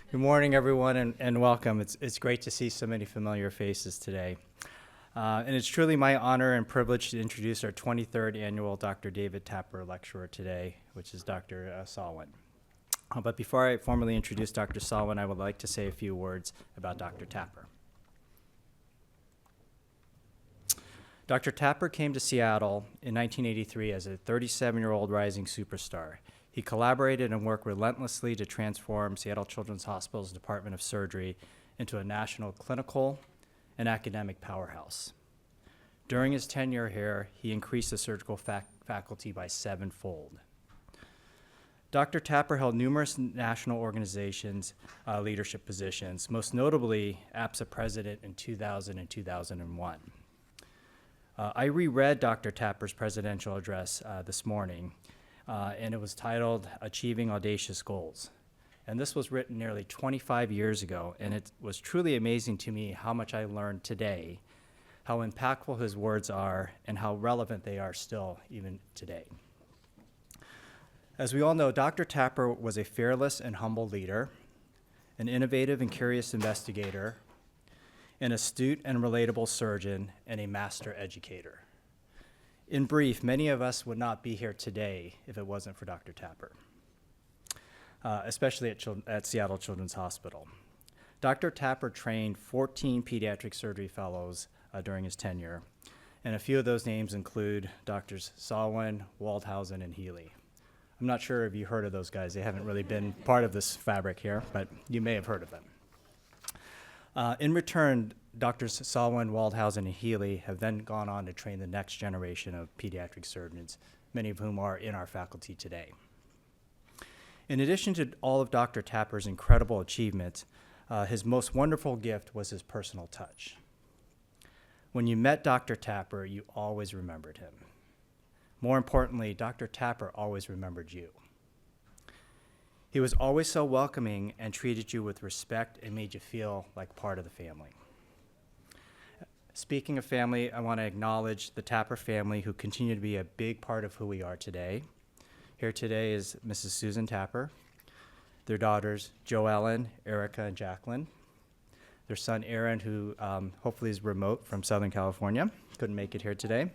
Good morning, everyone, and welcome. It's great to see so many familiar faces today. And it's truly my honor and privilege to introduce our 23rd annual Dr. David Tapper Lecturer today, which is Dr. Salwin. But before I formally introduce Dr. Salwin, I would like to say a few words about Dr. Tapper. Dr. Tapper came to Seattle in 1983 as a 37-year-old rising superstar. He collaborated and worked relentlessly to transform Seattle Children's Hospital's Department of Surgery into a national clinical and academic powerhouse. During his tenure here, he increased the surgical faculty by 7-fold. Dr. Tapper held numerous national organizations leadership positions, most notably APSA president in 2000 and 2001. I reread Dr. Tapper's presidential address this morning, and it was titled Achieving Audacious Goals. And this was written nearly 25 years ago, and it was truly amazing to me how much I learned today, how impactful his words are, and how relevant they are still even today. As we all know, Dr. Tapper was a fearless and humble leader, an innovative and curious investigator, an astute and relatable surgeon, and a master educator. In brief, many of us would not be here today if it wasn't for Dr. Tapper, especially at Seattle Children's Hospital. Dr. Tapper trained 14 pediatric surgery fellows during his tenure, and a few of those names include Drs. Salwin, Waldhausen, and Healy. I'm not sure if you heard of those guys. They haven't really been part of this fabric here, but you may have heard of them. In return, Drs. Salwin, Waldhausen, and Healy have then gone on to train the next generation of pediatric surgeons, many of whom are in our faculty today. In addition to all of Dr. Tapper's incredible achievements, his most wonderful gift was his personal touch. When you met Dr. Tapper, you always remembered him. More importantly, Dr. Tapper always remembered you. He was always so welcoming and treated you with respect and made you feel like part of the family. Speaking of family, I want to acknowledge the Tapper family who continue to be a big part of who we are today. Here today is Mrs. Susan Tapper, their daughters Joellen, Erica, and Jacqueline, their son Aaron, who hopefully is remote from Southern California, couldn't make it here today.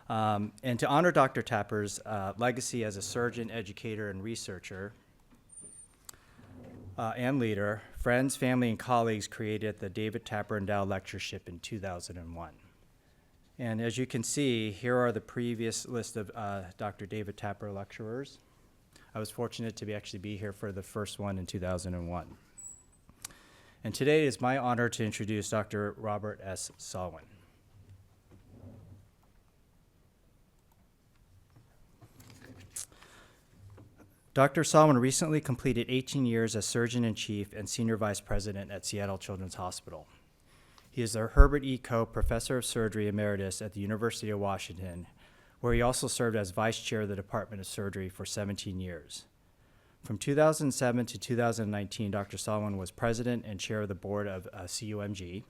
And to honor Dr. Tapper's legacy as a surgeon, educator, and researcher and leader, friends, family, and colleagues created the David Tapper Endowed Lectureship in 2001. And as you can see, here are the previous list of Dr. David Tapper lecturers. I was fortunate to actually be here for the first one in 2001. And today it is my honor to introduce Dr. Robert S. Salwin. Dr. Salwin recently completed 18 years as Surgeon-in-Chief and Senior Vice President at Seattle Children's Hospital. He is the Herbert E. Koch Professor of Surgery Emeritus at the University of Washington, where he also served as Vice Chair of the Department of Surgery for 17 years. From 2007 to 2019, Dr. Salwin was President and Chair of the Board of CUMG.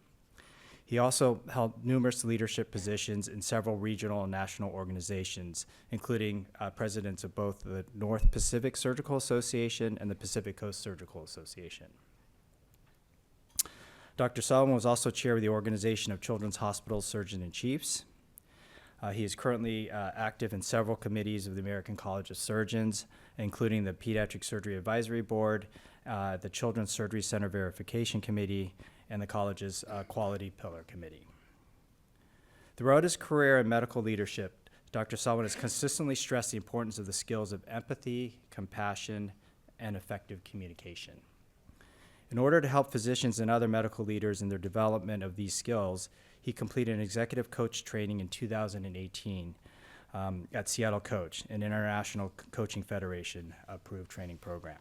He also held numerous leadership positions in several regional and national organizations, including presidents of both the North Pacific Surgical Association and the Pacific Coast Surgical Association. Dr. Salwin was also chair of the Organization of Children's Hospital Surgeon-in-Chiefs. He is currently active in several committees of the American College of Surgeons, including the Pediatric Surgery Advisory Board, the Children's Surgery Center Verification Committee, and the college's Quality Pillar Committee. Throughout his career in medical leadership, Dr. Salwin has consistently stressed the importance of the skills of empathy, compassion, and effective communication. In order to help physicians and other medical leaders in their development of these skills, he completed an executive coach training in 2018 at Seattle Coach, an International Coaching Federation approved training program.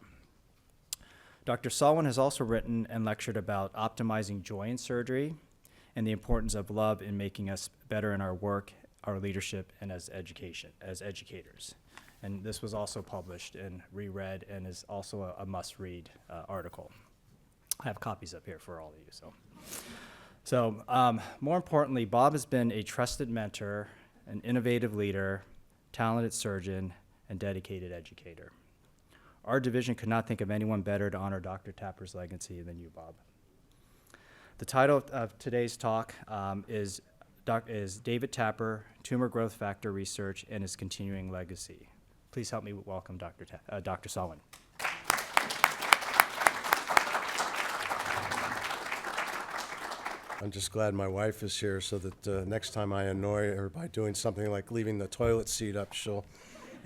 Dr. Salwin has also written and lectured about optimizing joy in surgery and the importance of love in making us better in our work, our leadership, and as educators. And this was also published and reread and is also a must-read article. I have copies up here for all of you. So more importantly, Bob has been a trusted mentor, an innovative leader, talented surgeon, and dedicated educator. Our division could not think of anyone better to honor Dr. Tapper's legacy than you, Bob. The title of today's talk is David Tapper, Tumor Growth Factor Research and His Continuing Legacy. Please help me welcome Dr. Selwyn. I'm just glad my wife is here so that next time I annoy her by doing something like leaving the toilet seat up, she'll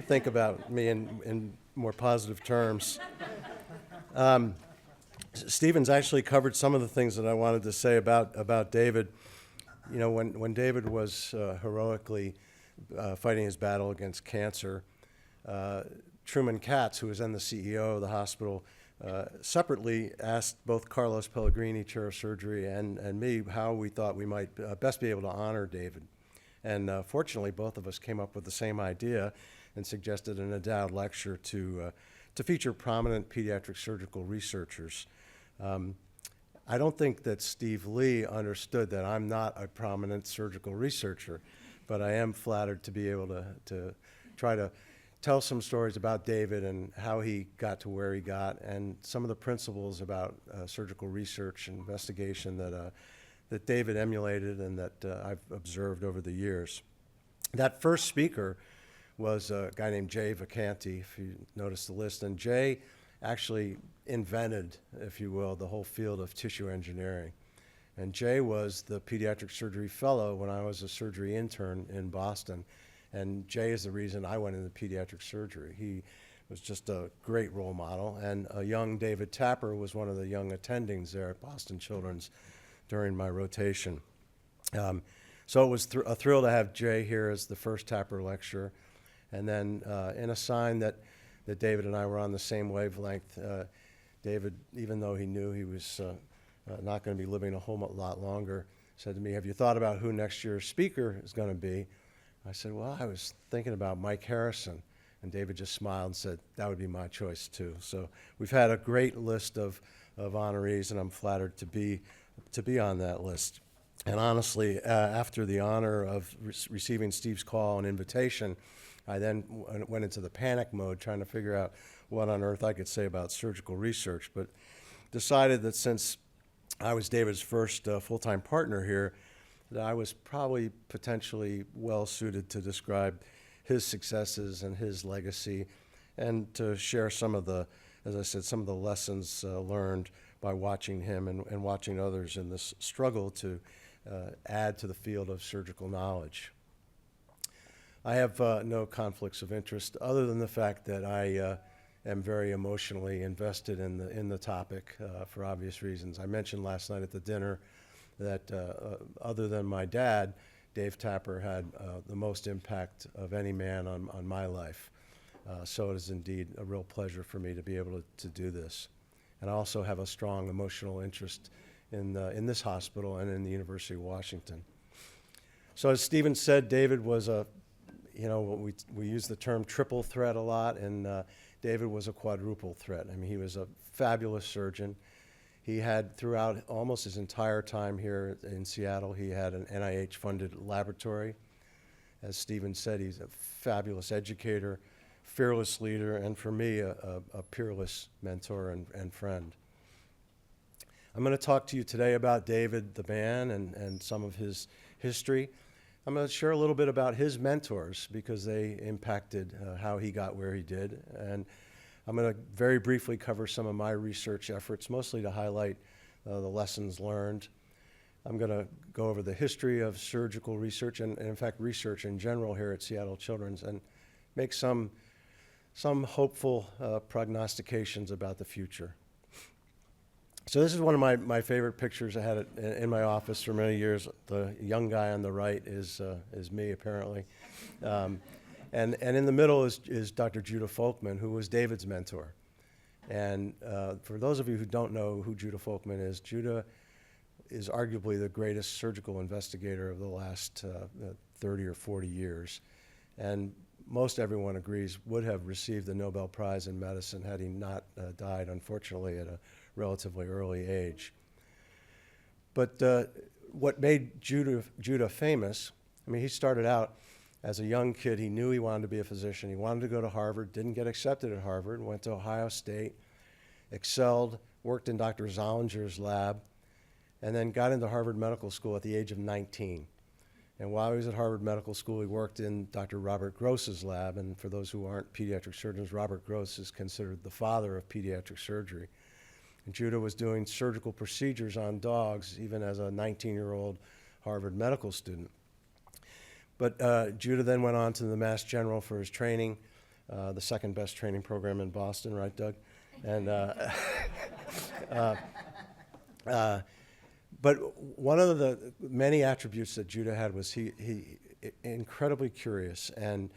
think about me in more positive terms. Stephen's actually covered some of the things that I wanted to say about David. You know, when David was heroically fighting his battle against cancer, Truman Katz, who was then the CEO of the hospital, separately asked both Carlos Pellegrini, chair of surgery, and me how we thought we might best be able to honor David. And fortunately, both of us came up with the same idea and suggested an endowed lecture to feature prominent pediatric surgical researchers. I don't think that Steve Lee understood that I'm not a prominent surgical researcher, but I am flattered to be able to try to tell some stories about David and how he got to where he got, and some of the principles about surgical research and investigation that David emulated and that I've observed over the years. That first speaker was a guy named Jay Vacanti, if you notice the list, and Jay actually invented, if you will, the whole field of tissue engineering. And Jay was the pediatric surgery fellow when I was a surgery intern in Boston. And Jay is the reason I went into pediatric surgery. He was just a great role model. And a young David Tapper was one of the young attendings there at Boston Children's during my rotation. So it was a thrill to have Jay here as the first Tapper lecturer. And then in a sign that David and I were on the same wavelength, David, even though he knew he was not going to be living a whole lot longer, said to me, "Have you thought about who next year's speaker is going to be?" I said, "Well, I was thinking about Mike Harrison." And David just smiled and said, "That would be my choice too." So we've had a great list of honorees, and I'm flattered to be on that list. And honestly, after the honor of receiving Steve's call and invitation, I then went into the panic mode trying to figure out what on earth I could say about surgical research, but decided that since I was David's first full-time partner here, that I was probably potentially well-suited to describe his successes and his legacy, and to share some of the, as I said, some of the lessons learned by watching him and watching others in this struggle to add to the field of surgical knowledge. I have no conflicts of interest other than the fact that I am very emotionally invested in the topic for obvious reasons. I mentioned last night at the dinner that other than my dad, Dave Tapper had the most impact of any man on my life. So it is indeed a real pleasure for me to be able to do this. And I also have a strong emotional interest in this hospital and in the University of Washington. So as Stephen said, David was we use the term triple threat a lot, and David was a quadruple threat. I mean, he was a fabulous surgeon. He had, throughout almost his entire time here in Seattle, he had an NIH-funded laboratory. As Stephen said, he's a fabulous educator, fearless leader, and for me, a peerless mentor and friend. I'm going to talk to you today about David, the man, and some of his history. I'm going to share a little bit about his mentors because they impacted how he got where he did. And I'm going to very briefly cover some of my research efforts, mostly to highlight the lessons learned. I'm going to go over the history of surgical research and in fact, research in general here at Seattle Children's, and make some hopeful prognostications about the future. So this is one of my favorite pictures. I had it in my office for many years. The young guy on the right is me, apparently. And in the middle is Dr. Judah Folkman, who was David's mentor. And for those of you who don't know who Judah Folkman is, Judah is arguably the greatest surgical investigator of the last 30 or 40 years. And most everyone agrees would have received the Nobel Prize in medicine had he not died, unfortunately, at a relatively early age. But what made Judah famous, I mean, he started out As a young kid, he knew he wanted to be a physician. He wanted to go to Harvard, didn't get accepted at Harvard, went to Ohio State, excelled, worked in Dr. Zollinger's lab, and then got into Harvard Medical School at the age of 19. And while he was at Harvard Medical School, he worked in Dr. Robert Gross's lab. And for those who aren't pediatric surgeons, Robert Gross is considered the father of pediatric surgery. And Judah was doing surgical procedures on dogs, even as a 19-year-old Harvard medical student. But Judah then went on to the Mass General for his training, the second best training program in Boston, right, Doug? And but one of the many attributes that Judah had was he incredibly curious and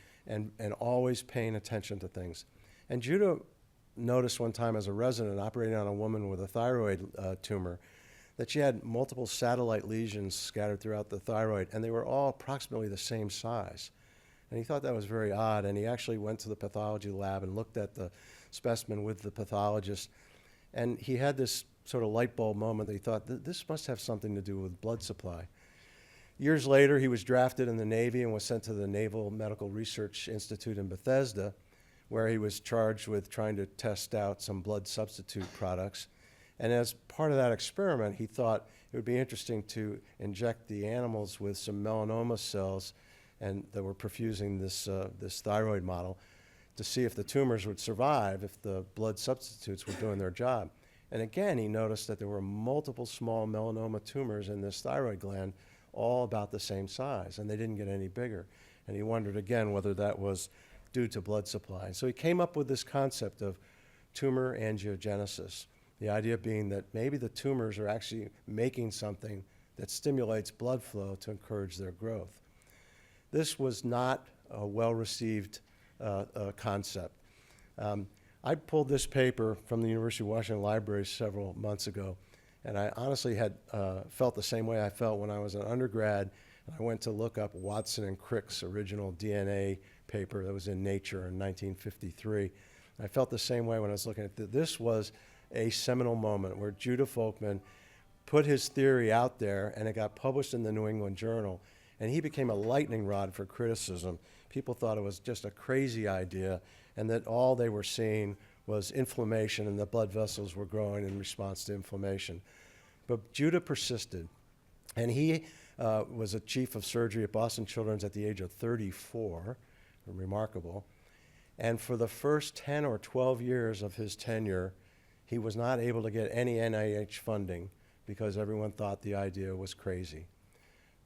always paying attention to things. And Judah noticed one time as a resident operating on a woman with a thyroid tumor that she had multiple satellite lesions scattered throughout the thyroid, and they were all approximately the same size. And he thought that was very odd, and he actually went to the pathology lab and looked at the specimen with the pathologist, and he had this sort of light bulb moment that he thought, this must have something to do with blood supply. Years later, he was drafted in the Navy and was sent to the Naval Medical Research Institute in Bethesda, where he was charged with trying to test out some blood substitute products. And as part of that experiment, he thought it would be interesting to inject the animals with some melanoma cells and that were perfusing this thyroid model to see if the tumors would survive if the blood substitutes were doing their job. And again, he noticed that there were multiple small melanoma tumors in this thyroid gland, all about the same size, and they didn't get any bigger. And he wondered again whether that was due to blood supply. So he came up with this concept of tumor angiogenesis, the idea being that maybe the tumors are actually making something that stimulates blood flow to encourage their growth. This was not a well-received concept. I pulled this paper from the University of Washington Library several months ago, and I honestly had felt the same way I felt when I was an undergrad. I went to look up Watson and Crick's original DNA paper that was in Nature in 1953. I felt the same way when I was looking at this. Was a seminal moment where Judah Folkman put his theory out there, and it got published in the New England Journal, and he became a lightning rod for criticism. People thought it was just a crazy idea, and that all they were seeing was inflammation, and the blood vessels were growing in response to inflammation. But Judah persisted, and he was a chief of surgery at Boston Children's at the age of 34, remarkable. And for the first 10 or 12 years of his tenure, he was not able to get any NIH funding because everyone thought the idea was crazy.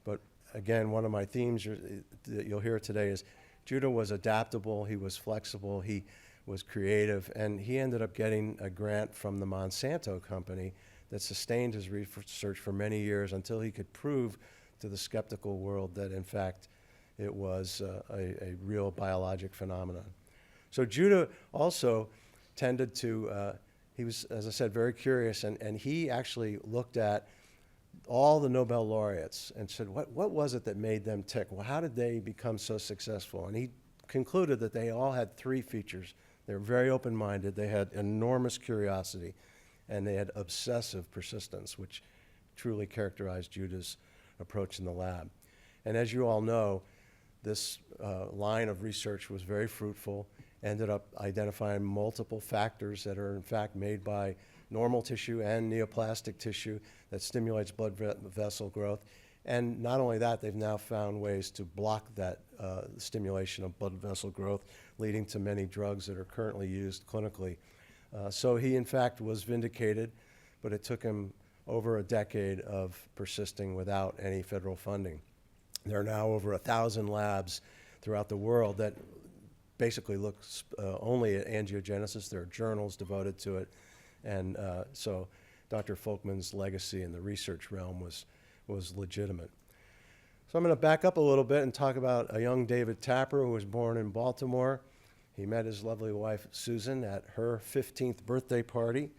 But again, one of my themes that you'll hear today is Judah was adaptable, he was flexible, he was creative, and he ended up getting a grant from the Monsanto company that sustained his research for many years until he could prove to the skeptical world that, in fact, it was a real biologic phenomenon. So Judah also tended to, he was, as I said, very curious, and he actually looked at all the Nobel laureates and said, what was it that made them tick? Well, how did they become so successful? And he concluded that they all had three features. They were very open-minded, they had enormous curiosity, and they had obsessive persistence, which truly characterized Judah's approach in the lab. And as you all know, this line of research was very fruitful, ended up identifying multiple factors that are in fact made by normal tissue and neoplastic tissue that stimulates blood vessel growth. And not only that, they've now found ways to block that stimulation of blood vessel growth, leading to many drugs that are currently used clinically. So he, in fact, was vindicated, but it took him over a decade of persisting without any federal funding. There are now over 1,000 labs throughout the world that basically look only at angiogenesis. There are journals devoted to it. And so Dr. Folkman's legacy in the research realm was legitimate. So I'm going to back up a little bit and talk about a young David Tapper who was born in Baltimore. He met his lovely wife, Susan, at her 15th birthday party.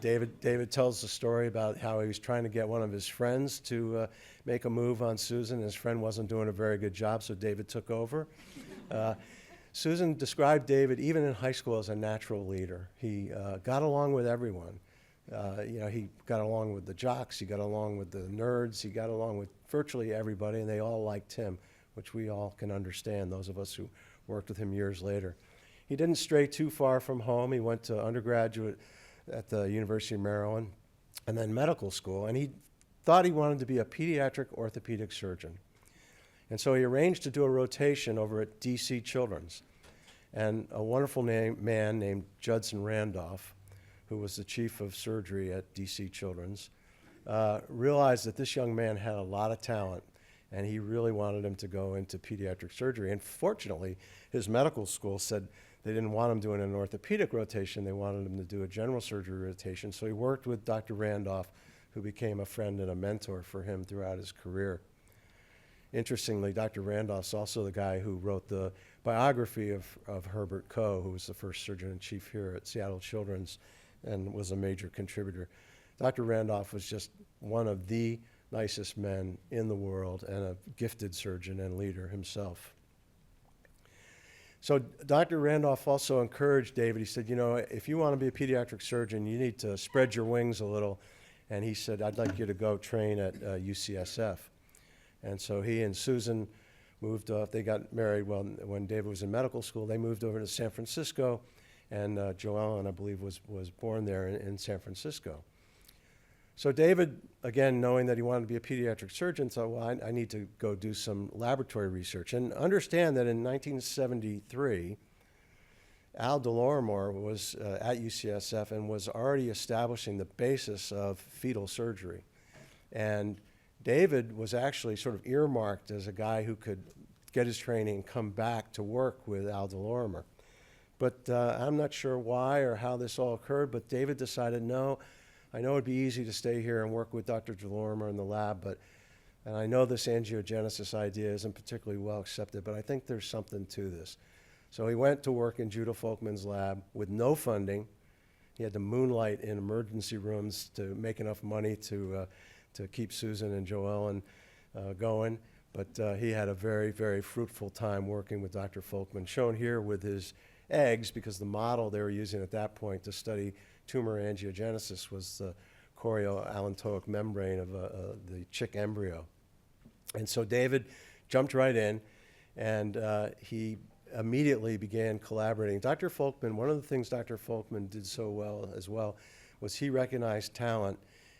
David tells the story about how he was trying to get one of his friends to make a move on Susan. His friend wasn't doing a very good job, so David took over. Susan described David, even in high school, as a natural leader. He got along with everyone. He got along with the jocks, he got along with the nerds, he got along with virtually everybody, and they all liked him, which we all can understand, those of us who worked with him years later. He didn't stray too far from home. He went to undergraduate at the University of Maryland and then medical school, and he thought he wanted to be a pediatric orthopedic surgeon. And so he arranged to do a rotation over at DC Children's. And a wonderful man named Judson Randolph, who was the chief of surgery at DC Children's, realized that this young man had a lot of talent, and he really wanted him to go into pediatric surgery. And fortunately, his medical school said they didn't want him doing an orthopedic rotation. They wanted him to do a general surgery rotation. So he worked with Dr. Randolph, who became a friend and a mentor for him throughout his career. Interestingly, Dr. Randolph's also the guy who wrote the biography of Herbert Coe, who was the first surgeon-in-chief here at Seattle Children's and was a major contributor. Dr. Randolph was just one of the nicest men in the world and a gifted surgeon and leader himself. So Dr. Randolph also encouraged David. He said, you know, if you want to be a pediatric surgeon, you need to spread your wings a little. And he said, I'd like you to go train at UCSF. And so he and Susan moved off. They got married when David was in medical school. They moved over to San Francisco, and Joellen, I believe, was born there in San Francisco. So David, again, knowing that he wanted to be a pediatric surgeon, thought, well, I need to go do some laboratory research. And understand that in 1973, Al DeLorimore was at UCSF and was already establishing the basis of fetal surgery. And David was actually sort of earmarked as a guy who could get his training and come back to work with Al DeLorimore. But I'm not sure why or how this all occurred, but David decided, no, I know it'd be easy to stay here and work with Dr. DeLorimore in the lab, and I know this angiogenesis idea isn't particularly well accepted, but I think there's something to this. So he went to work in Judah Folkman's lab with no funding. He had to moonlight in emergency rooms to make enough money to keep Susan and Joellen going. But he had a very, very fruitful time working with Dr. Folkman, shown here with his eggs, because the model they were using at that point to study tumor angiogenesis was the chorioallantoic membrane of the chick embryo. And so David jumped right in, and he immediately began collaborating. Dr. Folkman, one of the things Dr. Folkman did so well as well was he recognized talent,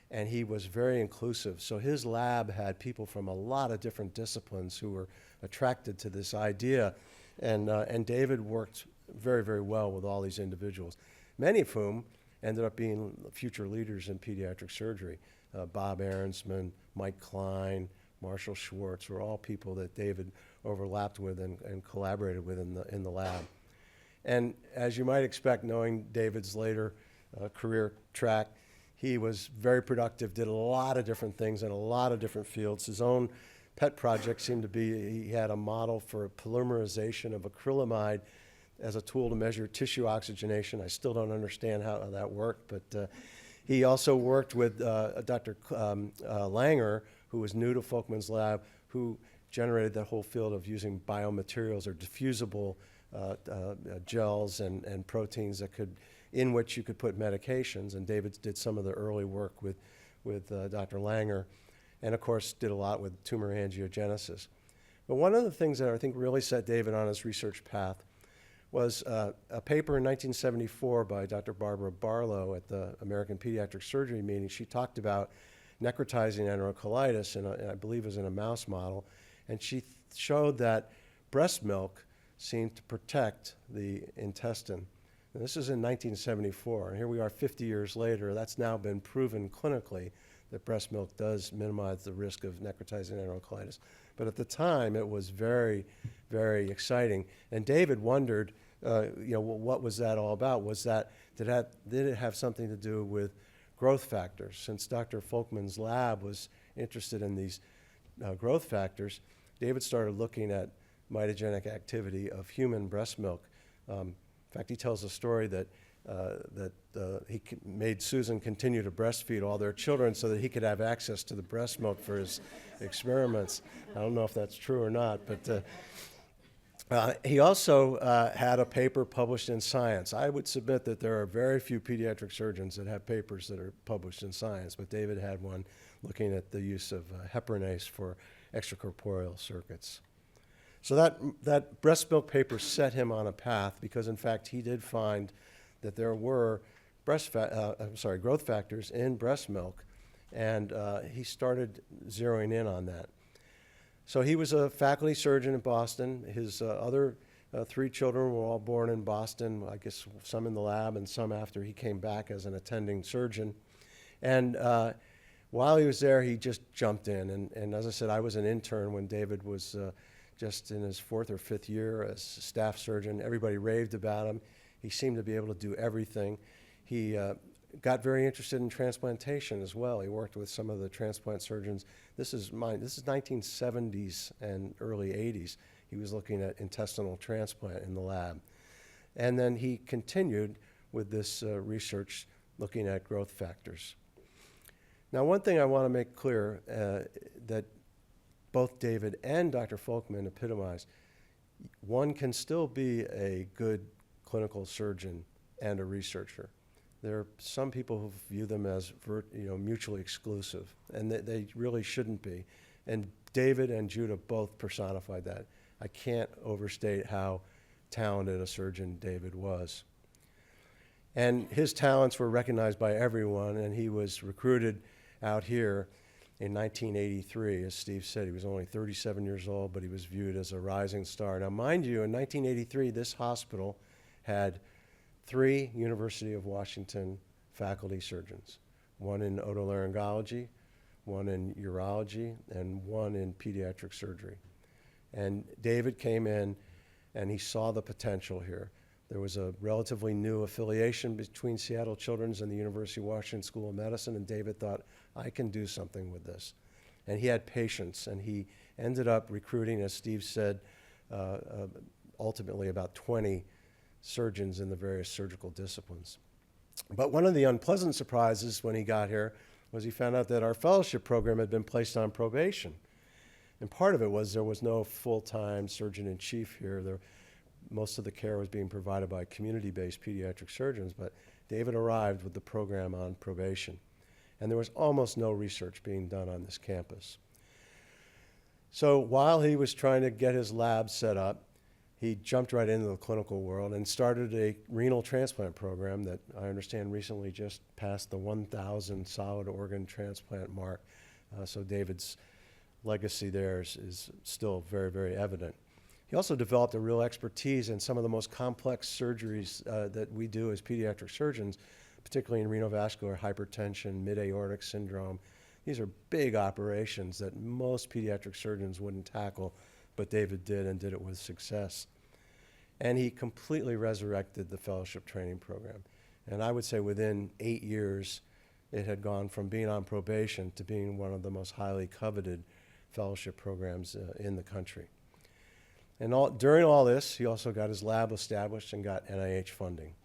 and he was very inclusive. So his lab had people from a lot of different disciplines who were attracted to this idea, and David worked very, very well with all these individuals, many of whom ended up being future leaders in pediatric surgery. Bob Ahrensman, Mike Klein, Marshall Schwartz were all people that David overlapped with and collaborated with in the lab. And as you might expect, knowing David's later career track, he was very productive, did a lot of different things in a lot of different fields. His own pet project seemed to be, he had a model for polymerization of acrylamide as a tool to measure tissue oxygenation. I still don't understand how that worked, but he also worked with Dr. Langer, who was new to Folkman's lab, who generated that whole field of using biomaterials or diffusible gels and proteins in which you could put medications. And David did some of the early work with Dr. Langer, and of course did a lot with tumor angiogenesis. But one of the things that I think really set David on his research path was a paper in 1974 by Dr. Barbara Barlow at the American Pediatric Surgery meeting. She talked about necrotizing enterocolitis, and I believe it was in a mouse model, and she showed that breast milk seemed to protect the intestine. And this is in 1974, and here we are 50 years later. That's now been proven clinically that breast milk does minimize the risk of necrotizing enterocolitis. But at the time, it was very, very exciting. And David wondered, what was that all about? Did it have something to do with growth factors? Since Dr. Folkman's lab was interested in these growth factors, David started looking at mitogenic activity of human breast milk. In fact, he tells a story that he made Susan continue to breastfeed all their children so that he could have access to the breast milk for his experiments. I don't know if that's true or not, but he also had a paper published in Science. I would submit that there are very few pediatric surgeons that have papers that are published in Science, but David had one looking at the use of heparinase for extracorporeal circuits. So that breast milk paper set him on a path because, in fact, he did find that there were growth factors in breast milk, and he started zeroing in on that. So he was a faculty surgeon in Boston. His other 3 children were all born in Boston, I guess some in the lab and some after he came back as an attending surgeon. And while he was there, he just jumped in. And as I said, I was an intern when David was just in his 4th or 5th year as staff surgeon. Everybody raved about him. He seemed to be able to do everything. He got very interested in transplantation as well. He worked with some of the transplant surgeons. This is 1970s and early 80s. He was looking at intestinal transplant in the lab. And then he continued with this research looking at growth factors. Now, one thing I want to make clear that both David and Dr. Folkman epitomize, one can still be a good clinical surgeon and a researcher. There are some people who view them as mutually exclusive, and they really shouldn't be. And David and Judah both personified that. I can't overstate how talented a surgeon David was. And his talents were recognized by everyone, and he was recruited out here in 1983. As Steve said, he was only 37 years old, but he was viewed as a rising star. Now, mind you, in 1983, this hospital had 3 University of Washington faculty surgeons, one in otolaryngology, one in urology, and one in pediatric surgery. And David came in and he saw the potential here. There was a relatively new affiliation between Seattle Children's and the University of Washington School of Medicine, and David thought, I can do something with this. And he had patience, and he ended up recruiting, as Steve said, ultimately about 20 surgeons in the various surgical disciplines. But one of the unpleasant surprises when he got here was he found out that our fellowship program had been placed on probation. And part of it was there was no full-time surgeon-in-chief here. Most of the care was being provided by community-based pediatric surgeons, but David arrived with the program on probation. And there was almost no research being done on this campus. So while he was trying to get his lab set up, he jumped right into the clinical world and started a renal transplant program that I understand recently just passed the 1,000 solid organ transplant mark. So David's legacy there is still very, very evident. He also developed a real expertise in some of the most complex surgeries that we do as pediatric surgeons, particularly in renovascular hypertension, mid-aortic syndrome. These are big operations that most pediatric surgeons wouldn't tackle, but David did and did it with success. And he completely resurrected the fellowship training program. And I would say within 8 years, it had gone from being on probation to being one of the most highly coveted fellowship programs in the country. And during all this, he also got his lab established and got NIH funding.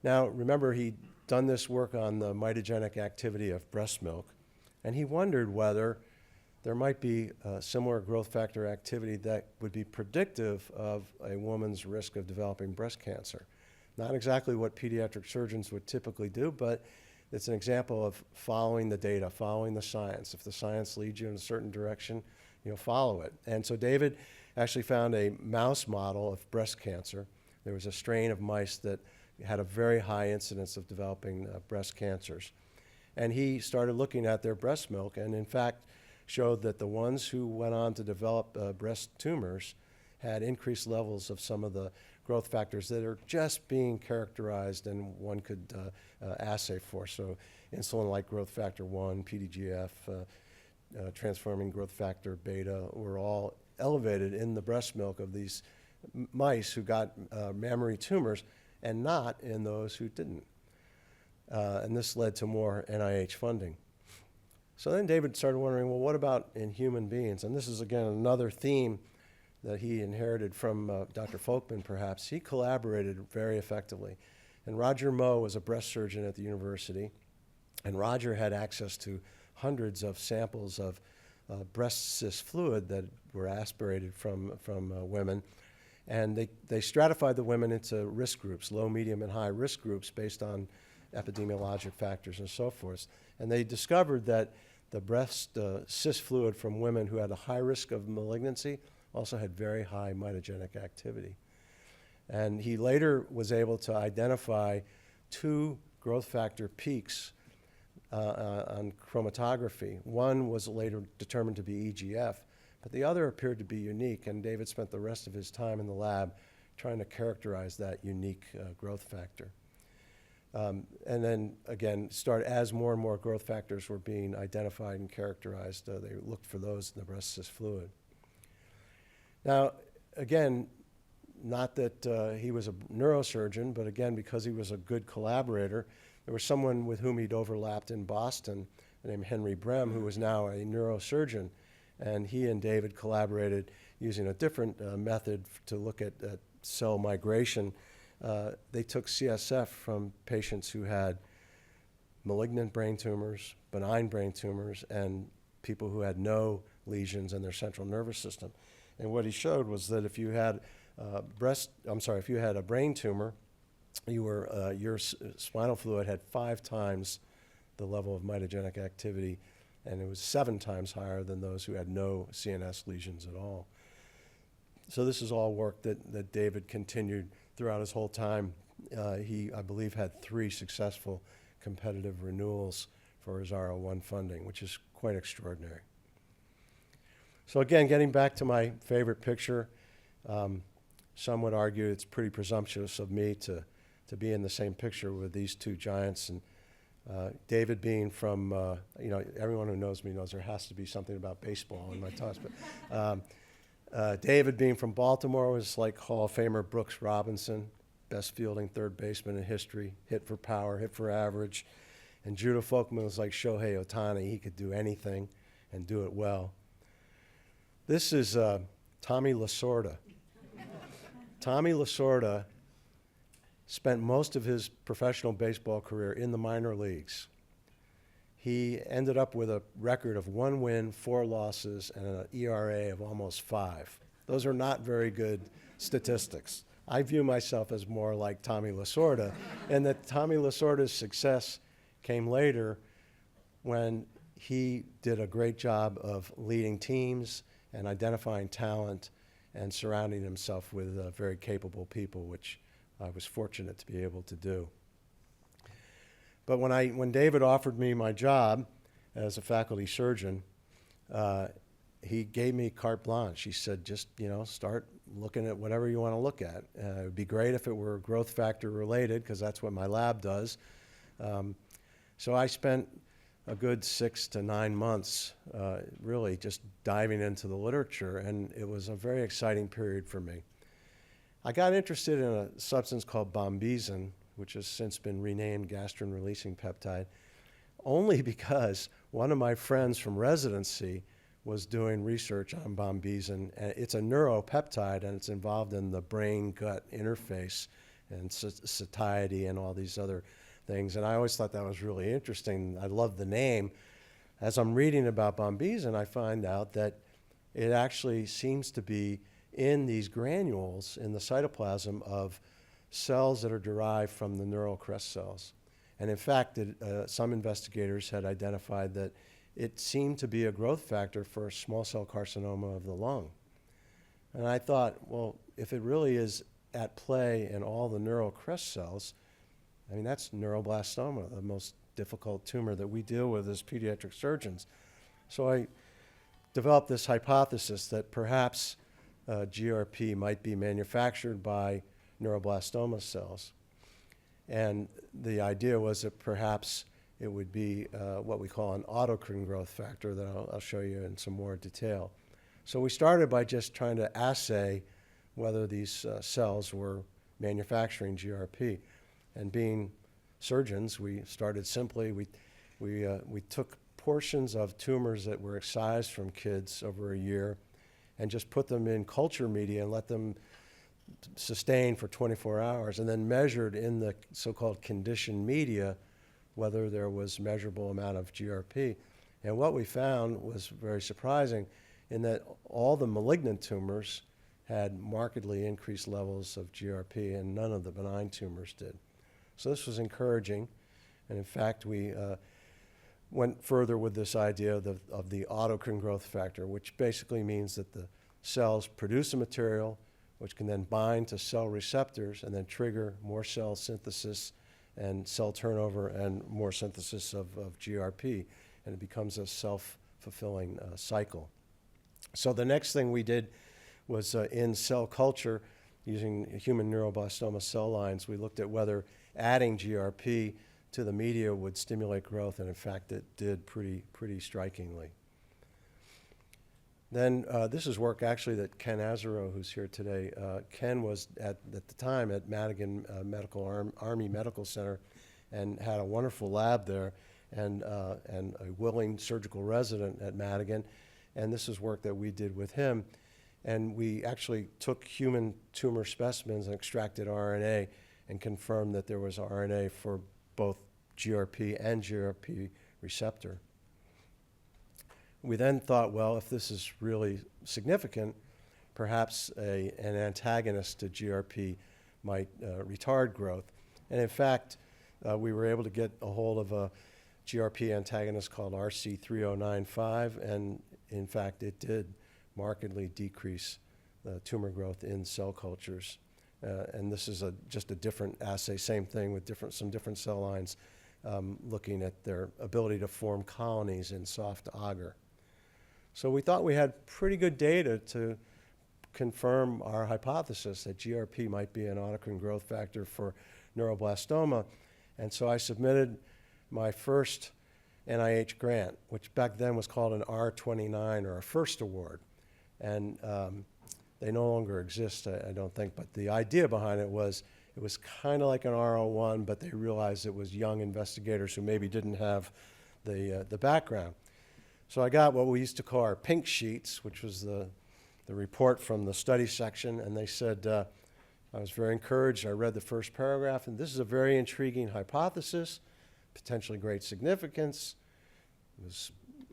Now, remember, he'd done this work on the mitogenic activity of breast milk, and he wondered whether there might be similar growth factor activity that would be predictive of a woman's risk of developing breast cancer. Not exactly what pediatric surgeons would typically do, but it's an example of following the data, following the science. If the science leads you in a certain direction, follow it. And so David actually found a mouse model of breast cancer. There was a strain of mice that had a very high incidence of developing breast cancers. And he started looking at their breast milk and, in fact, showed that the ones who went on to develop breast tumors had increased levels of some of the growth factors that are just being characterized and one could assay for. So insulin-like growth factor 1, PDGF, transforming growth factor beta were all elevated in the breast milk of these mice who got mammary tumors and not in those who didn't. And this led to more NIH funding. So then David started wondering, well, what about in human beings? And this is, again, another theme that he inherited from Dr. Folkman, perhaps. He collaborated very effectively. And Roger Moe was a breast surgeon at the university, and Roger had access to hundreds of samples of breast cyst fluid that were aspirated from women. And they stratified the women into risk groups, low, medium, and high risk groups based on epidemiologic factors and so forth. And they discovered that the breast cyst fluid from women who had a high risk of malignancy also had very high mitogenic activity. And he later was able to identify 2 growth factor peaks on chromatography. One was later determined to be EGF, but the other appeared to be unique, and David spent the rest of his time in the lab trying to characterize that unique growth factor. And then, again, as more and more growth factors were being identified and characterized, they looked for those in the breast cyst fluid. Now, again, not that he was a neurosurgeon, but again, because he was a good collaborator, there was someone with whom he'd overlapped in Boston named Henry Brem, who was now a neurosurgeon. And he and David collaborated using a different method to look at cell migration. They took CSF from patients who had malignant brain tumors, benign brain tumors, and people who had no lesions in their central nervous system. And what he showed was that if you had if you had a brain tumor, your spinal fluid had 5 times the level of mitogenic activity, and it was 7 times higher than those who had no CNS lesions at all. So this is all work that David continued throughout his whole time. He, I believe, had 3 successful competitive renewals for his R01 funding, which is quite extraordinary. So again, getting back to my favorite picture, some would argue it's pretty presumptuous of me to be in the same picture with these 2 giants. And David being from, everyone who knows me knows there has to be something about baseball in my thoughts. But David being from Baltimore was like Hall of Famer Brooks Robinson, best fielding third baseman in history, hit for power, hit for average. And Judah Folkman was like Shohei Ohtani. He could do anything and do it well. This is Tommy Lasorda. Tommy Lasorda spent most of his professional baseball career in the minor leagues. He ended up with a record of 1 win, 4 losses, and an ERA of almost 5. Those are not very good statistics. I view myself as more like Tommy Lasorda, and that Tommy Lasorda's success came later when he did a great job of leading teams and identifying talent and surrounding himself with very capable people, which I was fortunate to be able to do. But when David offered me my job as a faculty surgeon, he gave me carte blanche. He said, just, start looking at whatever you want to look at. It would be great if it were growth factor related, because that's what my lab does. So I spent a good 6 to 9 months really just diving into the literature, and it was a very exciting period for me. I got interested in a substance called bombizin, which has since been renamed gastrin-releasing peptide, only because one of my friends from residency was doing research on bombizin. And it's a neuropeptide, and it's involved in the brain-gut interface and satiety and all these other things. And I always thought that was really interesting. I love the name. As I'm reading about bombizin, I find out that it actually seems to be in these granules in the cytoplasm of cells that are derived from the neural crest cells. And in fact, some investigators had identified that it seemed to be a growth factor for small cell carcinoma of the lung. And I thought, well, if it really is at play in all the neural crest cells, I mean, that's neuroblastoma, the most difficult tumor that we deal with as pediatric surgeons. So I developed this hypothesis that perhaps GRP might be manufactured by neuroblastoma cells. And the idea was that perhaps it would be what we call an autocrine growth factor that I'll show you in some more detail. So we started by just trying to assay whether these cells were manufacturing GRP. And being surgeons, we started simply. We took portions of tumors that were excised from kids over a year and just put them in culture media and let them sustain for 24 hours, and then measured in the so-called conditioned media whether there was measurable amount of GRP. And what we found was very surprising in that all the malignant tumors had markedly increased levels of GRP, and none of the benign tumors did. So this was encouraging, and in fact, we went further with this idea of the autocrine growth factor, which basically means that the cells produce a material which can then bind to cell receptors and then trigger more cell synthesis and cell turnover and more synthesis of GRP, and it becomes a self-fulfilling cycle. So the next thing we did was in cell culture, using human neuroblastoma cell lines, we looked at whether adding GRP to the media would stimulate growth, and in fact it did pretty strikingly. Then this is work actually that Ken Azaro, who's here today, Ken was at the time at Madigan Army Medical Center and had a wonderful lab there and a willing surgical resident at Madigan. And this is work that we did with him. And we actually took human tumor specimens and extracted RNA and confirmed that there was RNA for both GRP and GRP receptor. We then thought, well, if this is really significant, perhaps an antagonist to GRP might retard growth. And in fact, we were able to get a hold of a GRP antagonist called RC3095, and in fact, it did markedly decrease tumor growth in cell cultures. And this is just a different assay, same thing with some different cell lines, looking at their ability to form colonies in soft agar. So we thought we had pretty good data to confirm our hypothesis that GRP might be an autocrine growth factor for neuroblastoma. And so I submitted my first NIH grant, which back then was called an R29, or a FIRST award. And they no longer exist, I don't think. But the idea behind it was kind of like an R01, but they realized it was young investigators who maybe didn't have the background. So I got what we used to call our pink sheets, which was the report from the study section, and they said, I was very encouraged. I read the first paragraph, and this is a very intriguing hypothesis, potentially great significance. The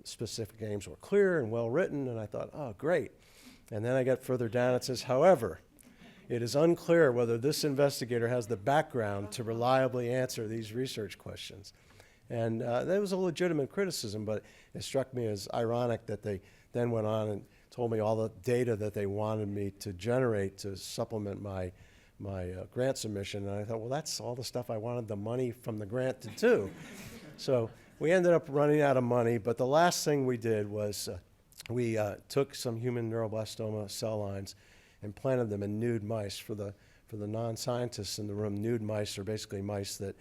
specific aims were clear and well written, and I thought, oh, great. And then I get further down, it says, however, it is unclear whether this investigator has the background to reliably answer these research questions. And that was a legitimate criticism, but it struck me as ironic that they then went on and told me all the data that they wanted me to generate to supplement my grant submission. And I thought, well, that's all the stuff I wanted the money from the grant to do. So we ended up running out of money, but the last thing we did was we took some human neuroblastoma cell lines and planted them in nude mice. For the non-scientists in the room, nude mice are basically mice that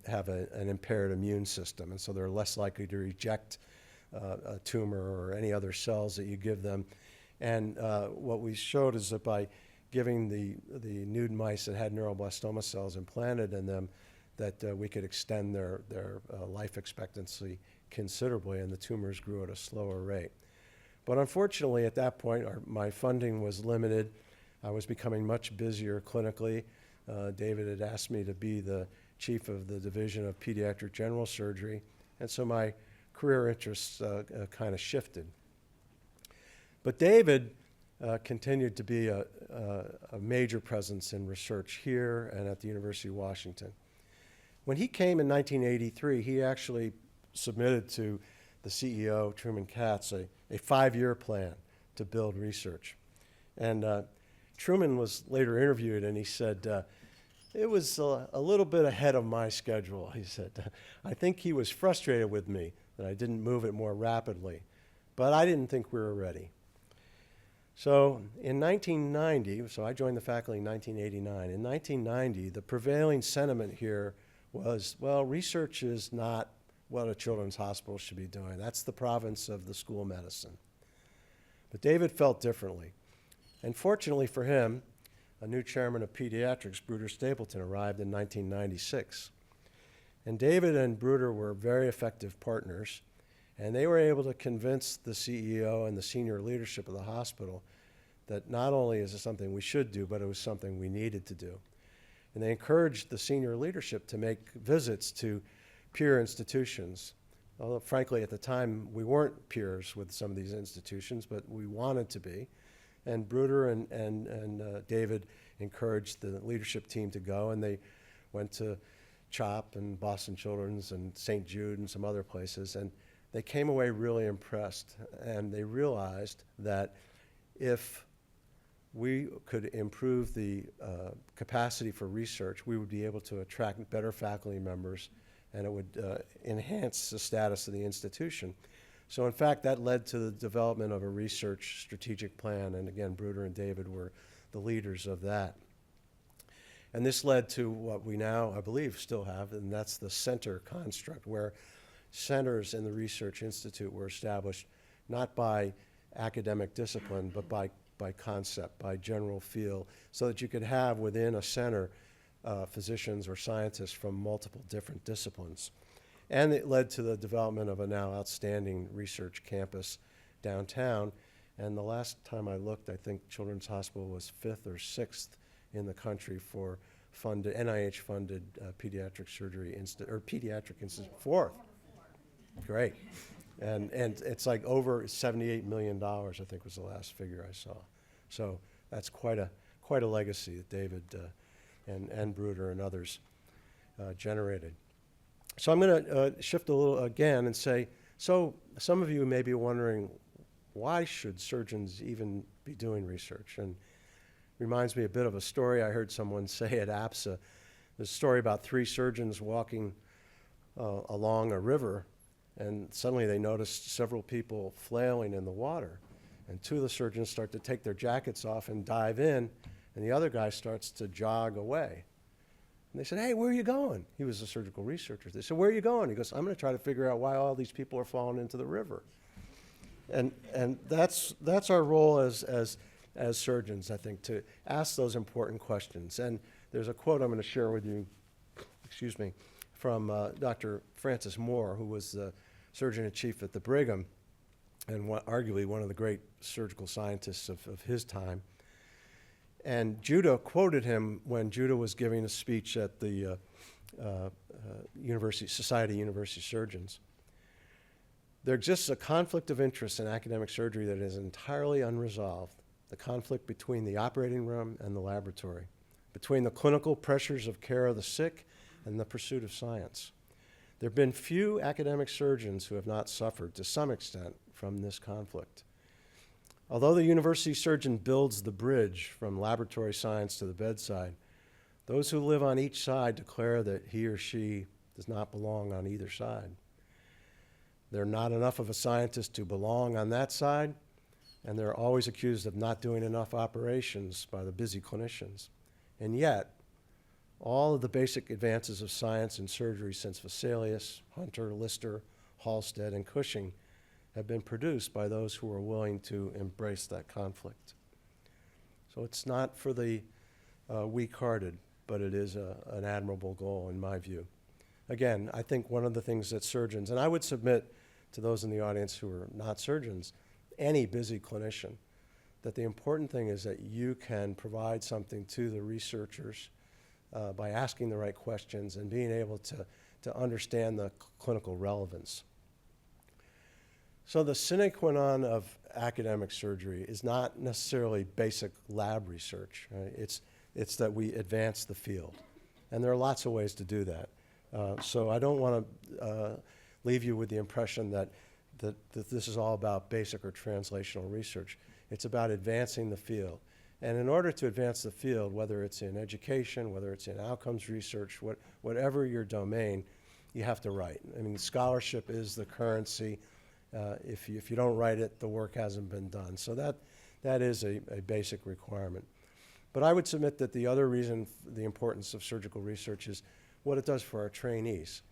have an impaired immune system, and so they're less likely to reject a tumor or any other cells that you give them. And what we showed is that by giving the nude mice that had neuroblastoma cells implanted in them, that we could extend their life expectancy considerably, and the tumors grew at a slower rate. But unfortunately, at that point, my funding was limited. I was becoming much busier clinically. David had asked me to be the chief of the Division of Pediatric General Surgery, and so my career interests kind of shifted. But David continued to be a major presence in research here and at the University of Washington. When he came in 1983, he actually submitted to the CEO, Truman Katz, a 5-year plan to build research. And Truman was later interviewed, and he said, it was a little bit ahead of my schedule, he said. I think he was frustrated with me that I didn't move it more rapidly, but I didn't think we were ready. So in 1990, so I joined the faculty in 1989. In 1990, the prevailing sentiment here was, well, research is not what a children's hospital should be doing. That's the province of the school of medicine. But David felt differently. And fortunately for him, a new chairman of pediatrics, Bruder Stapleton, arrived in 1996. And David and Bruder were very effective partners, and they were able to convince the CEO and the senior leadership of the hospital that not only is it something we should do, but it was something we needed to do. And they encouraged the senior leadership to make visits to peer institutions. Although, frankly, at the time, we weren't peers with some of these institutions, but we wanted to be. And Bruder and David encouraged the leadership team to go, and they went to CHOP and Boston Children's and St. Jude and some other places, and they came away really impressed. And they realized that if we could improve the capacity for research. We would be able to attract better faculty members, and it would enhance the status of the institution. So in fact, that led to the development of a research strategic plan, and again, Bruder and David were the leaders of that. And this led to what we now, I believe, still have, and that's the center construct, where centers in the Research Institute were established not by academic discipline, but by concept, by general field, so that you could have within a center physicians or scientists from multiple different disciplines. And it led to the development of a now outstanding research campus downtown. And the last time I looked, I think Children's Hospital was 5th or 6th in the country for funded, NIH-funded pediatric surgery pediatric institute. 4th. Great. And it's like over $78 million, I think was the last figure I saw. So that's quite a legacy that David and Bruder and others generated. So I'm going to shift a little again and say, so some of you may be wondering, why should surgeons even be doing research? And reminds me a bit of a story I heard someone say at APSA. There's a story about 3 surgeons walking along a river, and suddenly they noticed several people flailing in the water. And 2 of the surgeons start to take their jackets off and dive in, and the other guy starts to jog away. And they said, "Hey, where are you going?" He was a surgical researcher. They said, "Where are you going?" He goes, "I'm going to try to figure out why all these people are falling into the river." And that's our role as surgeons, I think, to ask those important questions. And there's a quote I'm going to share with you, from Dr. Francis Moore, who was the surgeon-in-chief at the Brigham, and arguably one of the great surgical scientists of his time. And Judah quoted him when Judah was giving a speech at the Society of University Surgeons. "There exists a conflict of interest in academic surgery that is entirely unresolved, the conflict between the operating room and the laboratory, between the clinical pressures of care of the sick and the pursuit of science. There have been few academic surgeons who have not suffered, to some extent, from this conflict. Although the university surgeon builds the bridge from laboratory science to the bedside, those who live on each side declare that he or she does not belong on either side. They're not enough of a scientist to belong on that side, and they're always accused of not doing enough operations by the busy clinicians. And yet, all of the basic advances of science and surgery since Vesalius, Hunter, Lister, Halsted, and Cushing have been produced by those who are willing to embrace that conflict. So it's not for the weak-hearted, but it is an admirable goal in my view. Again, I think one of the things that surgeons, and I would submit to those in the audience who are not surgeons, any busy clinician, that the important thing is that you can provide something to the researchers by asking the right questions and being able to understand the clinical relevance. So the sine qua non of academic surgery is not necessarily basic lab research. Right? It's that we advance the field. And there are lots of ways to do that. So I don't want to leave you with the impression that this is all about basic or translational research. It's about advancing the field. And in order to advance the field, whether it's in education, whether it's in outcomes research, whatever your domain, you have to write. I mean, scholarship is the currency. If you don't write it, the work hasn't been done. So that is a basic requirement. But I would submit that the other reason, the importance of surgical research, is what it does for our trainees.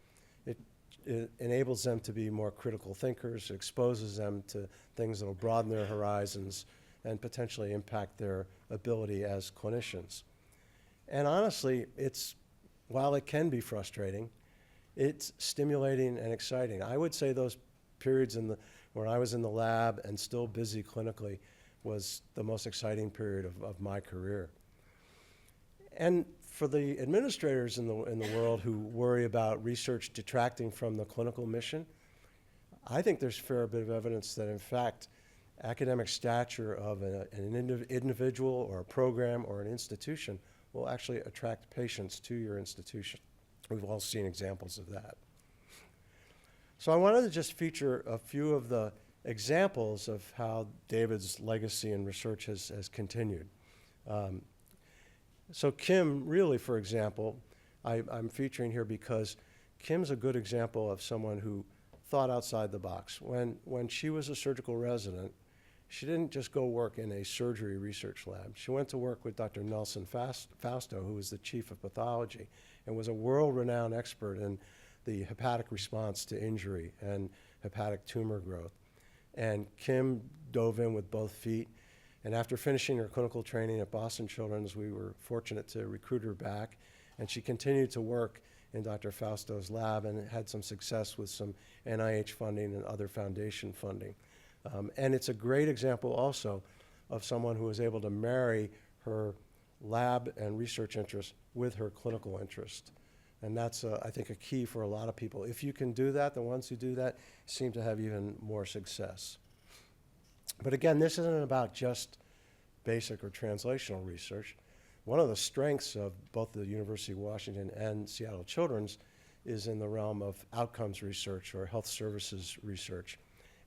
It enables them to be more critical thinkers, exposes them to things that will broaden their horizons and potentially impact their ability as clinicians. And honestly, while it can be frustrating, it's stimulating and exciting. I would say those periods when I was in the lab and still busy clinically was the most exciting period of my career. And for the administrators in the world who worry about research detracting from the clinical mission, I think there's a fair bit of evidence that, in fact, academic stature of an individual or a program or an institution will actually attract patients to your institution. We've all seen examples of that. So I wanted to just feature a few of the examples of how David's legacy in research has continued. So Kim, really, for example, I'm featuring here because Kim's a good example of someone who thought outside the box. When she was a surgical resident, she didn't just go work in a surgery research lab. She went to work with Dr. Nelson Fausto, who was the chief of pathology, and was a world-renowned expert in the hepatic response to injury and hepatic tumor growth. And Kim dove in with both feet. And after finishing her clinical training at Boston Children's, we were fortunate to recruit her back. And she continued to work in Dr. Fausto's lab and had some success with some NIH funding and other foundation funding. And it's a great example also of someone who was able to marry her lab and research interest with her clinical interest. And that's, I think, a key for a lot of people. If you can do that, the ones who do that seem to have even more success. But again, this isn't about just basic or translational research. One of the strengths of both the University of Washington and Seattle Children's is in the realm of outcomes research or health services research.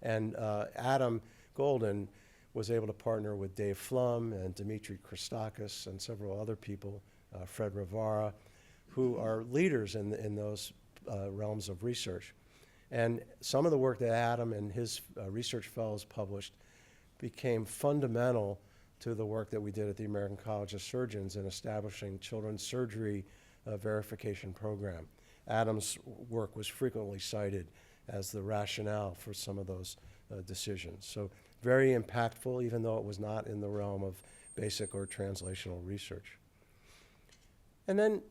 And Adam Golden was able to partner with Dave Flum and Dimitri Christakis and several other people, Fred Rivara, who are leaders in those realms of research. And some of the work that Adam and his research fellows published became fundamental to the work that we did at the American College of Surgeons in establishing children's surgery verification program. Adam's work was frequently cited as the rationale for some of those decisions. So very impactful, even though it was not in the realm of basic or translational research. And then,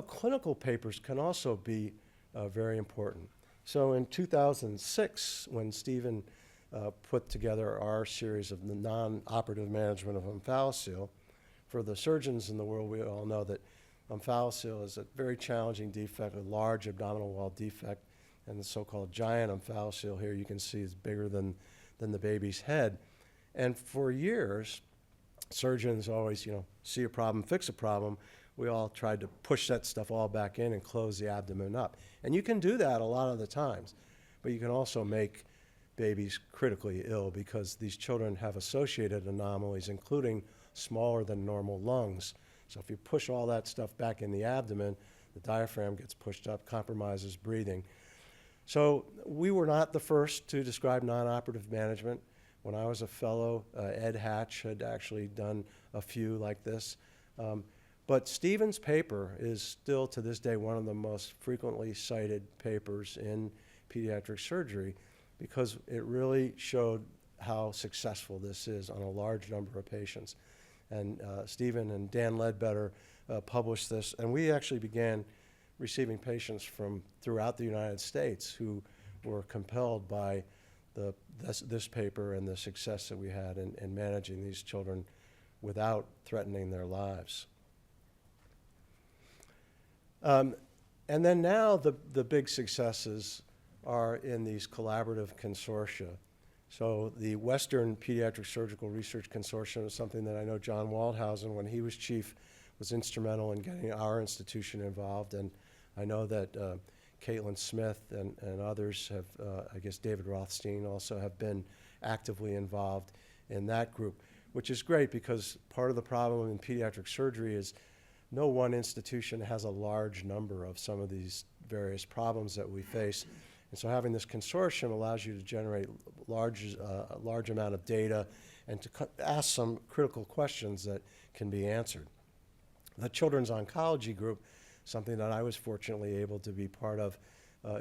clinical papers can also be very important. So in 2006, when Stephen put together our series of the non-operative management of omphalocele, for the surgeons in the world, we all know that omphalocele is a very challenging defect, a large abdominal wall defect, and the so-called giant omphalocele here you can see is bigger than the baby's head. And for years, surgeons always, see a problem, fix a problem. We all tried to push that stuff all back in and close the abdomen up. And you can do that a lot of the times, but you can also make babies critically ill because these children have associated anomalies, including smaller than normal lungs. So if you push all that stuff back in the abdomen, the diaphragm gets pushed up, compromises breathing. So we were not the first to describe non-operative management. When I was a fellow, Ed Hatch had actually done a few like this. But Stephen's paper is still to this day one of the most frequently cited papers in pediatric surgery because it really showed how successful this is on a large number of patients. And Stephen and Dan Ledbetter published this, and we actually began receiving patients from throughout the United States who were compelled by this paper and the success that we had in managing these children without threatening their lives. And then now the big successes are in these collaborative consortia. So the Western Pediatric Surgical Research Consortium is something that I know John Waldhausen, when he was chief, was instrumental in getting our institution involved. And I know that Caitlin Smith and others have, I guess David Rothstein also have been actively involved in that group, which is great because part of the problem in pediatric surgery is no one institution has a large number of some of these various problems that we face. And so having this consortium allows you to generate a large amount of data and to ask some critical questions that can be answered. The Children's Oncology Group, something that I was fortunately able to be part of,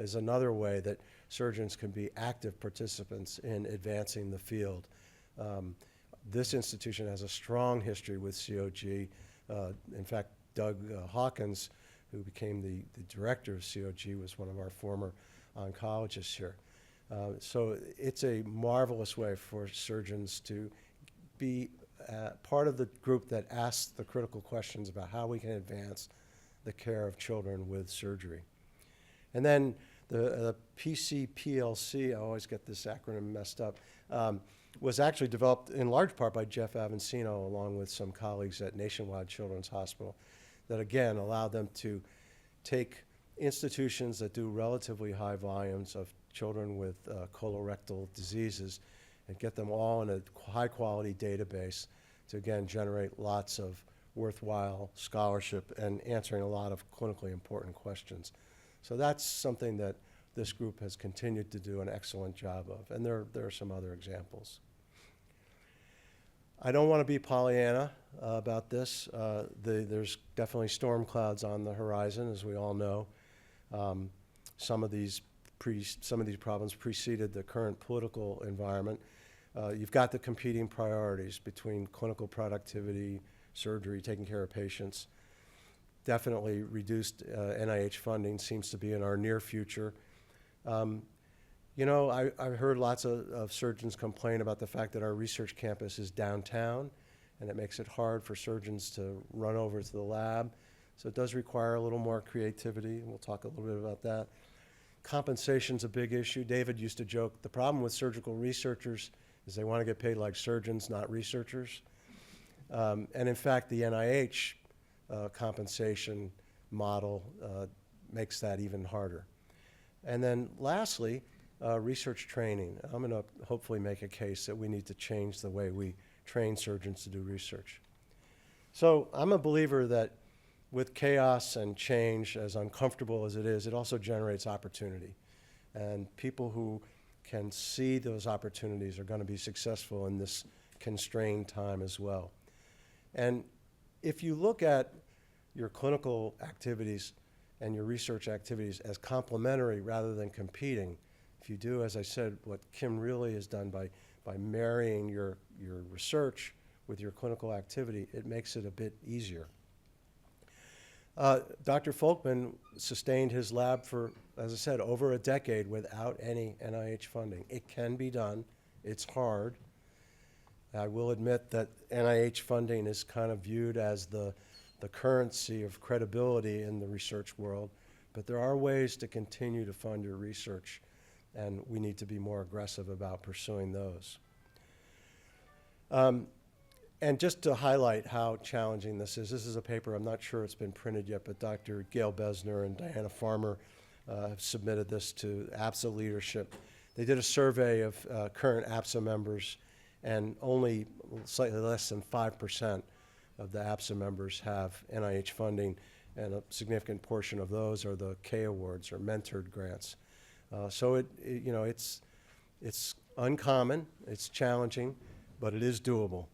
is another way that surgeons can be active participants in advancing the field. This institution has a strong history with COG. In fact, Doug Hawkins, who became the director of COG, was one of our former oncologists here. So it's a marvelous way for surgeons to be part of the group that asks the critical questions about how we can advance the care of children with surgery. And then the PCPLC, I always get this acronym messed up, was actually developed in large part by Jeff Avancino along with some colleagues at Nationwide Children's Hospital that again allowed them to take institutions that do relatively high volumes of children with colorectal diseases and get them all in a high quality database to again, generate lots of worthwhile scholarship and answering a lot of clinically important questions. So that's something that this group has continued to do an excellent job of, and there are some other examples. I don't want to be Pollyanna about this. There's definitely storm clouds on the horizon, as we all know. Some of these problems preceded the current political environment. You've got the competing priorities between clinical productivity, surgery, taking care of patients. Definitely reduced NIH funding seems to be in our near future. You know, I've heard lots of surgeons complain about the fact that our research campus is downtown, and it makes it hard for surgeons to run over to the lab. So it does require a little more creativity, and we'll talk a little bit about that. Compensation's a big issue. David used to joke, the problem with surgical researchers is they want to get paid like surgeons, not researchers. And in fact, the NIH compensation model makes that even harder. And then lastly, research training. I'm going to hopefully make a case that we need to change the way we train surgeons to do research. So I'm a believer that with chaos and change, as uncomfortable as it is, it also generates opportunity. And people who can see those opportunities are going to be successful in this constrained time as well. And if you look at your clinical activities and your research activities as complementary rather than competing, if you do, as I said, what Kim really has done by marrying your research with your clinical activity, it makes it a bit easier. Dr. Folkman sustained his lab for, as I said, over a decade without any NIH funding. It can be done. It's hard. I will admit that NIH funding is kind of viewed as the currency of credibility in the research world, but there are ways to continue to fund your research, and we need to be more aggressive about pursuing those. And just to highlight how challenging this is a paper, I'm not sure it's been printed yet, but Dr. Gail Besner and Diana Farmer have submitted this to APSA leadership. They did a survey of current APSA members, and only slightly less than 5% of the APSA members have NIH funding, and a significant portion of those are the K awards or mentored grants. So it's uncommon, it's challenging, but it is doable.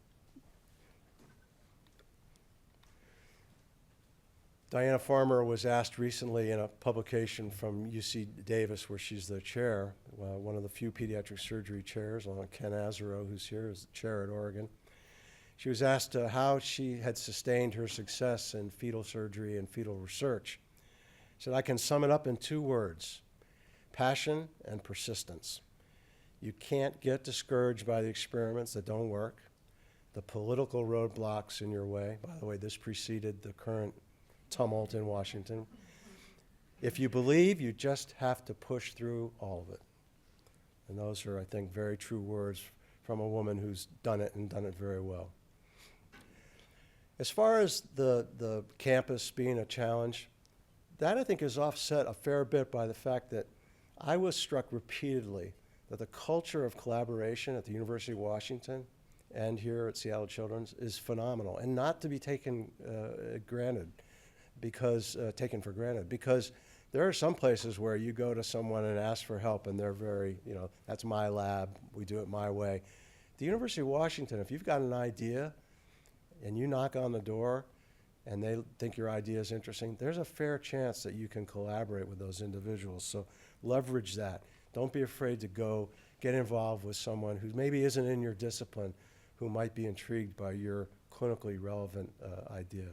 Diana Farmer was asked recently in a publication from UC Davis, where she's the chair, one of the few pediatric surgery chairs, along with Ken Azaro, who's here, is the chair at Oregon. She was asked how she had sustained her success in fetal surgery and fetal research. She said, I can sum it up in 2 words, passion and persistence. You can't get discouraged by the experiments that don't work, the political roadblocks in your way. By the way, this preceded the current tumult in Washington. If you believe, you just have to push through all of it. And those are, I think, very true words from a woman who's done it and done it very well. As far as the campus being a challenge, that I think is offset a fair bit by the fact that I was struck repeatedly that the culture of collaboration at the University of Washington and here at Seattle Children's is phenomenal, and not to be taken taken for granted, because there are some places where you go to someone and ask for help and they're very, that's my lab, we do it my way. The University of Washington, if you've got an idea and you knock on the door and they think your idea is interesting, there's a fair chance that you can collaborate with those individuals. So leverage that. Don't be afraid to go get involved with someone who maybe isn't in your discipline, who might be intrigued by your clinically relevant idea.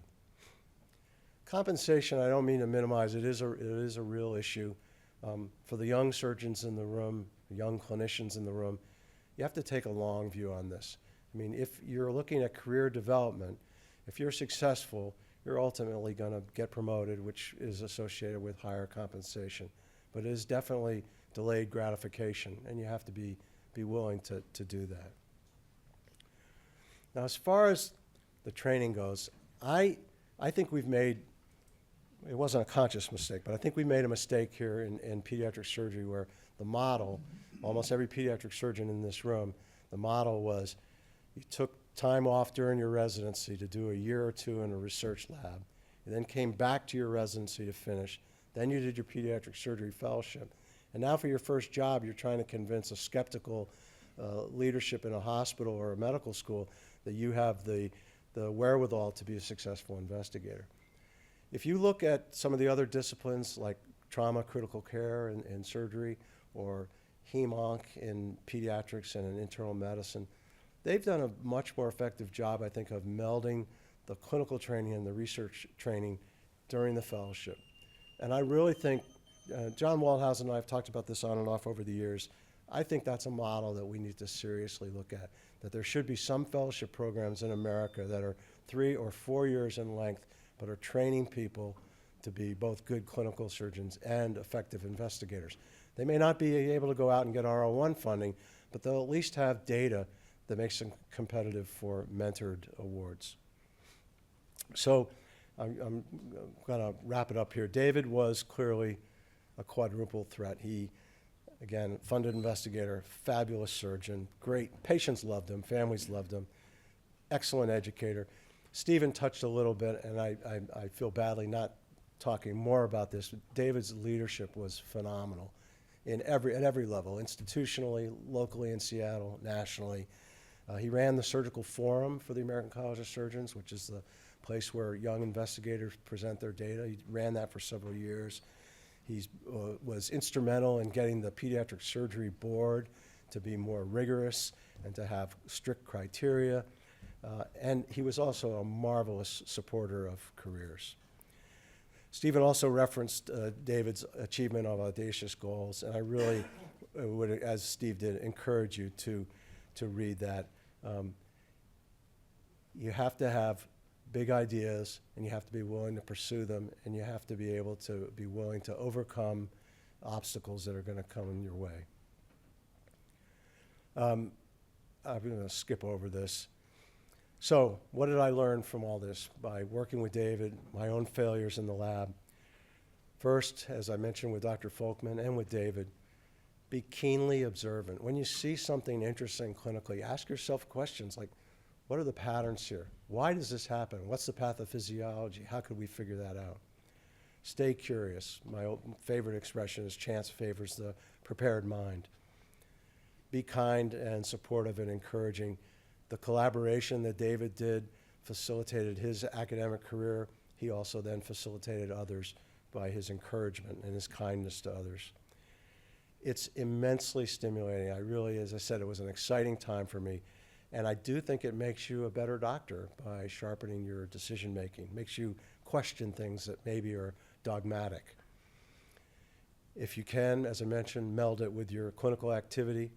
Compensation, I don't mean to minimize, it is a real issue. For the young surgeons in the room, young clinicians in the room, you have to take a long view on this. I mean, if you're looking at career development, if you're successful, you're ultimately going to get promoted, which is associated with higher compensation. But it is definitely delayed gratification, and you have to be willing to do that. Now, as far as the training goes, I think we've made, it wasn't a conscious mistake, but I think we made a mistake here in pediatric surgery where the model, almost every pediatric surgeon in this room, the model was you took time off during your residency to do a year or two in a research lab. You then came back to your residency to finish. Then you did your pediatric surgery fellowship. And now for your first job, you're trying to convince a skeptical leadership in a hospital or a medical school that you have the wherewithal to be a successful investigator. If you look at some of the other disciplines like trauma, critical care, and surgery, or hem-onc in pediatrics and in internal medicine, they've done a much more effective job, I think, of melding the clinical training and the research training during the fellowship. And I really think, John Waldhausen and I have talked about this on and off over the years. I think that's a model that we need to seriously look at, that there should be some fellowship programs in America that are 3 or 4 years in length, but are training people to be both good clinical surgeons and effective investigators. They may not be able to go out and get R01 funding, but they'll at least have data that makes them competitive for mentored awards. So I'm going to wrap it up here. David was clearly a quadruple threat. He, again, funded investigator, fabulous surgeon, great. Patients loved him, families loved him, excellent educator. Stephen touched a little bit, and I feel badly not talking more about this. David's leadership was phenomenal at every level, institutionally, locally in Seattle, nationally. He ran the Surgical Forum for the American College of Surgeons, which is the place where young investigators present their data. He ran that for several years. He was instrumental in getting the Pediatric Surgery Board to be more rigorous and to have strict criteria. And he was also a marvelous supporter of careers. Stephen also referenced David's achievement of audacious goals, and I really would, as Steve did, encourage you to read that. You have to have big ideas, and you have to be willing to pursue them, and you have to be able to be willing to overcome obstacles that are going to come in your way. I'm going to skip over this. So what did I learn from all this by working with David, my own failures in the lab? First, as I mentioned with Dr. Folkman and with David, be keenly observant. When you see something interesting clinically, ask yourself questions like, what are the patterns here? Why does this happen? What's the pathophysiology? How could we figure that out? Stay curious. My favorite expression is chance favors the prepared mind. Be kind and supportive and encouraging. The collaboration that David did facilitated his academic career. He also then facilitated others by his encouragement and his kindness to others. It's immensely stimulating. I really, as I said, it was an exciting time for me. And I do think it makes you a better doctor by sharpening your decision making, makes you question things that maybe are dogmatic. If you can, as I mentioned, meld it with your clinical activity.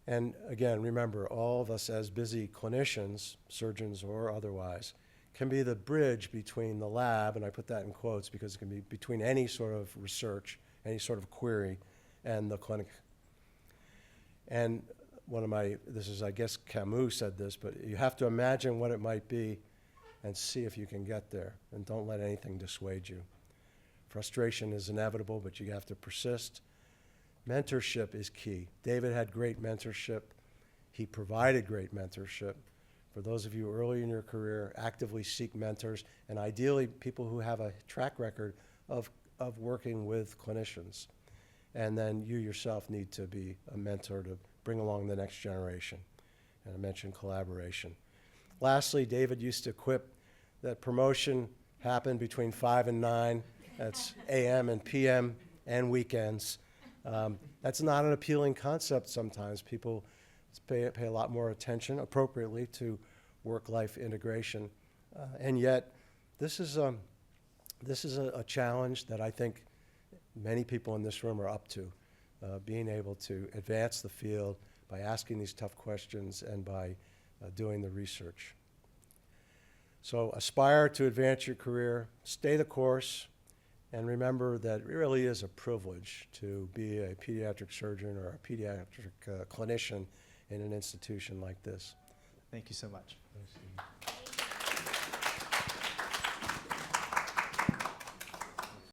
And again, remember, all of us as busy clinicians, surgeons or otherwise, can be the bridge between the lab, and I put that in quotes because it can be between any sort of research, any sort of query, and the clinic. And this is, I guess Camus said this, but you have to imagine what it might be and see if you can get there. And don't let anything dissuade you. Frustration is inevitable, but you have to persist. Mentorship is key. David had great mentorship. He provided great mentorship. For those of you early in your career, actively seek mentors, and ideally people who have a track record of working with clinicians. And then you yourself need to be a mentor to bring along the next generation. And I mentioned collaboration. Lastly, David used to quip that promotion happened between 5 and 9. That's AM and PM and weekends. That's not an appealing concept sometimes. People pay a lot more attention, appropriately, to work-life integration. And yet, this is a challenge that I think many people in this room are up to, being able to advance the field by asking these tough questions and by doing the research. So aspire to advance your career, stay the course, and remember that it really is a privilege to be a pediatric surgeon or a pediatric clinician in an institution like this. Thank you so much. Thanks, Steve.